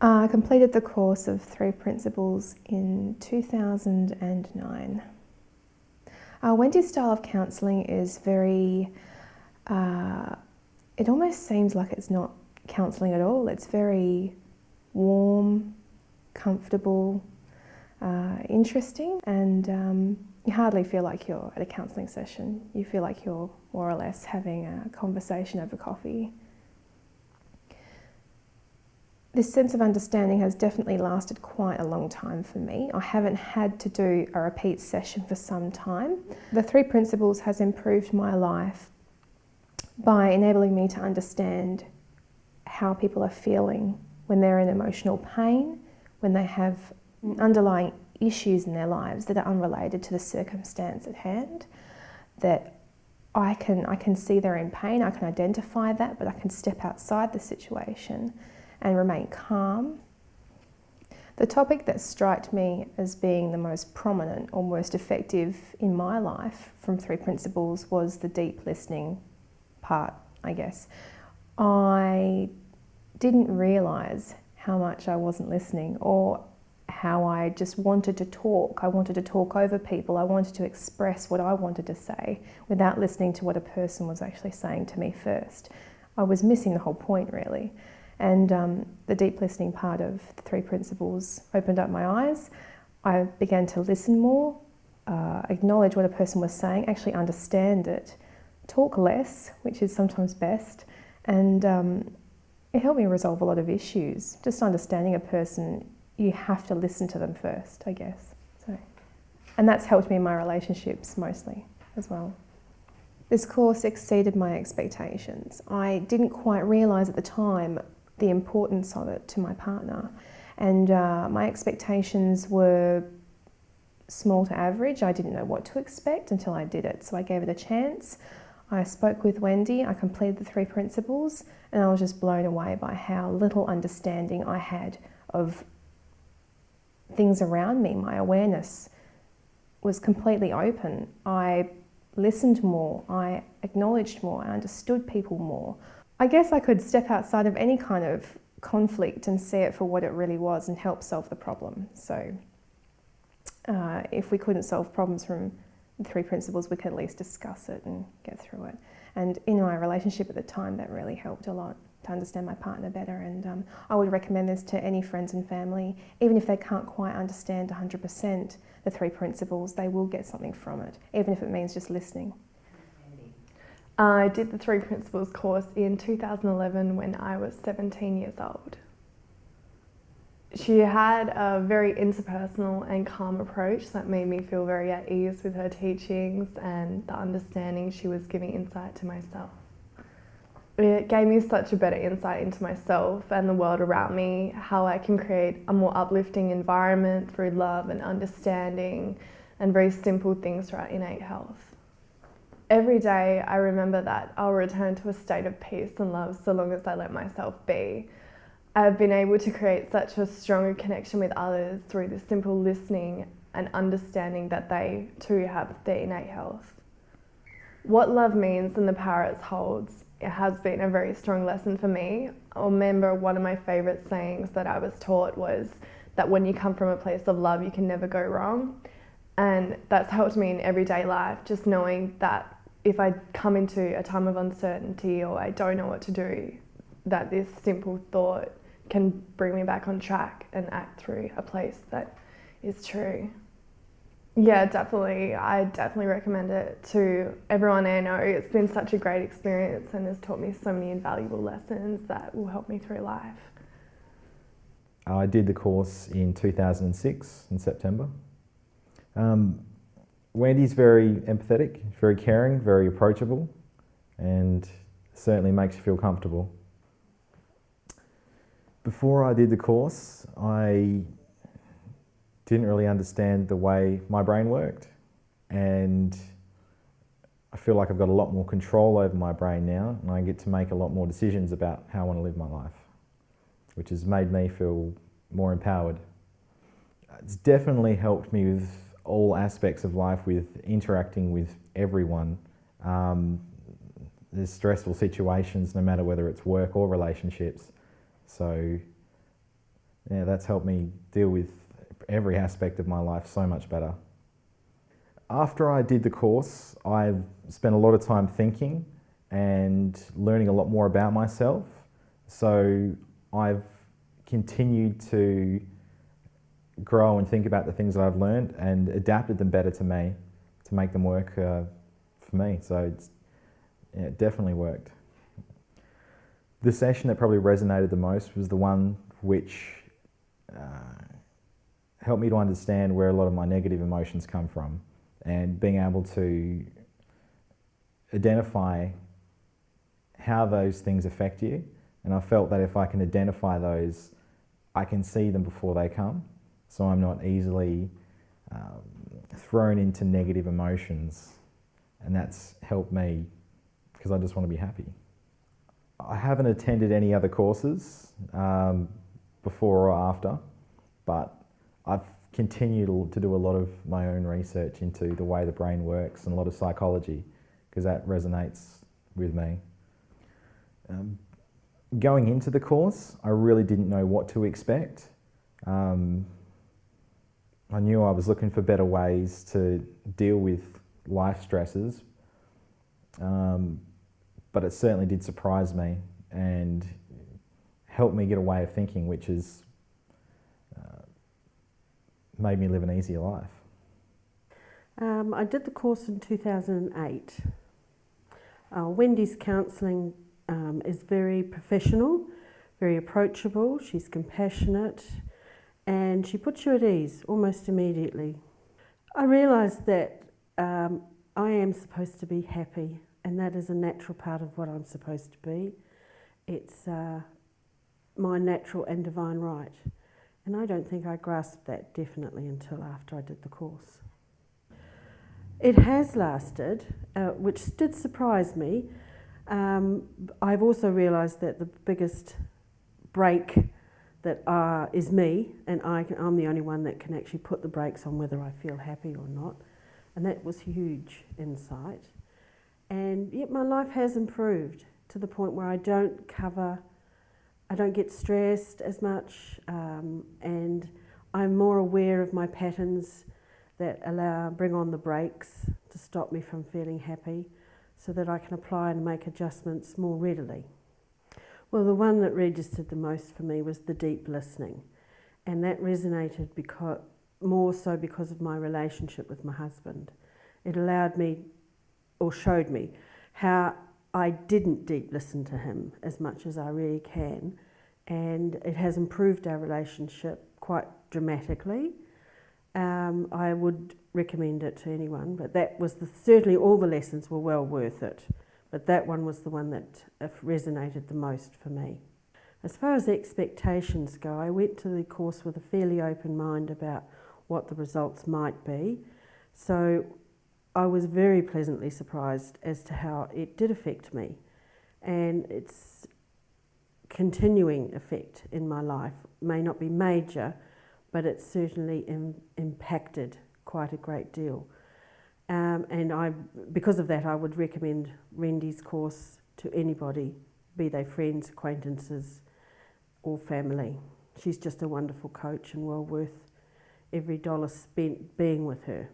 I completed the course of 3 Principles in 2009. Wendy's style of counselling is very, it almost seems like it's not counselling at all. It's very warm, comfortable, interesting, and you hardly feel like you're at a counselling session. You feel like you're more or less having a conversation over coffee. This sense of understanding has definitely lasted quite a long time for me. I haven't had to do a repeat session for some time. The 3 Principles has improved my life by enabling me to understand how people are feeling when they're in emotional pain, when they have underlying issues in their lives that are unrelated to the circumstance at hand, that I can see they're in pain, I can identify that, but I can step outside the situation and remain calm. The topic that struck me as being the most prominent or most effective in my life from 3 Principles was the deep listening part, I guess. I didn't realise how much I wasn't listening, or how I just wanted to talk. I wanted to talk over people. I wanted to express what I wanted to say without listening to what a person was actually saying to me first. I was missing the whole point, really. And the deep listening part of the 3 Principles opened up my eyes. I began to listen more, acknowledge what a person was saying, actually understand it, talk less, which is sometimes best, and it helped me resolve a lot of issues. Just understanding a person, you have to listen to them first, I guess. And that's helped me in my relationships mostly as well. This course exceeded my expectations. I didn't quite realise at the time the importance of it to my partner, and my expectations were small to average. I didn't know what to expect until I did it, so I gave it a chance. I spoke with Wendy, I completed the 3 Principles, and I was just blown away by how little understanding I had of things around me. My awareness was completely open. I listened more, I acknowledged more, I understood people more. I guess I could step outside of any kind of conflict and see it for what it really was and help solve the problem. So if we couldn't solve problems from the 3 Principles, we could at least discuss it and get through it. And in my relationship at the time, that really helped a lot to understand my partner better. And I would recommend this to any friends and family. Even if they can't quite understand 100% the 3 Principles, they will get something from it, even if it means just listening. I did the 3 Principles course in 2011 when I was 17 years old. She had a very interpersonal and calm approach that made me feel very at ease with her teachings and the understanding she was giving insight to myself. It gave me such a better insight into myself and the world around me, how I can create a more uplifting environment through love and understanding and very simple things for our innate health. Every day I remember that I'll return to a state of peace and love so long as I let myself be. I've been able to create such a stronger connection with others through the simple listening and understanding that they too have their innate health. What love means and the power it holds, it has been a very strong lesson for me. I remember one of my favourite sayings that I was taught was that when you come from a place of love, you can never go wrong. And that's helped me in everyday life, just knowing that if I come into a time of uncertainty or I don't know what to do, that this simple thought can bring me back on track and act through a place that is true. Yeah, definitely. I definitely recommend it to everyone I know. It's been such a great experience and has taught me so many invaluable lessons that will help me through life. I did the course in 2006 in September. Wendy's very empathetic, very caring, very approachable, and certainly makes you feel comfortable. Before I did the course, I didn't really understand the way my brain worked, and I feel like I've got a lot more control over my brain now, and I get to make a lot more decisions about how I want to live my life, which has made me feel more empowered. It's definitely helped me with all aspects of life, with interacting with everyone. There's stressful situations, no matter whether it's work or relationships. So yeah, that's helped me deal with every aspect of my life so much better. After I did the course, I've spent a lot of time thinking and learning a lot more about myself. So I've continued to grow and think about the things that I've learned and adapted them better to me to make them work for me. So it definitely worked. The session that probably resonated the most was the one which helped me to understand where a lot of my negative emotions come from, and being able to identify how those things affect you. And I felt that if I can identify those, I can see them before they come, so I'm not easily thrown into negative emotions. And that's helped me because I just want to be happy. I haven't attended any other courses before or after, but I've continued to do a lot of my own research into the way the brain works and a lot of psychology, because that resonates with me. Going into the course, I really didn't know what to expect. I knew I was looking for better ways to deal with life stresses, but it certainly did surprise me and helped me get a way of thinking which has made me live an easier life. I did the course in 2008. Wendy's counselling is very professional, very approachable, she's compassionate, and she puts you at ease almost immediately. I realised that I am supposed to be happy, and that is a natural part of what I'm supposed to be. It's my natural and divine right. And I don't think I grasped that definitely until after I did the course. It has lasted, which did surprise me. I've also realised that the biggest break that is me, and I'm the only one that can actually put the brakes on whether I feel happy or not. And that was huge insight. And yet my life has improved to the point where I don't get stressed as much, and I'm more aware of my patterns that bring on the brakes to stop me from feeling happy, so that I can apply and make adjustments more readily. Well, the one that registered the most for me was the deep listening, and that resonated more so because of my relationship with my husband. It allowed me, or showed me, how I didn't deep listen to him as much as I really can, and it has improved our relationship quite dramatically. I would recommend it to anyone, but that was certainly all the lessons were well worth it, but that one was the one that resonated the most for me. As far as expectations go, I went to the course with a fairly open mind about what the results might be, so I was very pleasantly surprised as to how it did affect me, and its continuing effect in my life may not be major, but it certainly impacted quite a great deal. And because of that, I would recommend Wendy's course to anybody, be they friends, acquaintances, or family. She's just a wonderful coach and well worth every dollar spent being with her.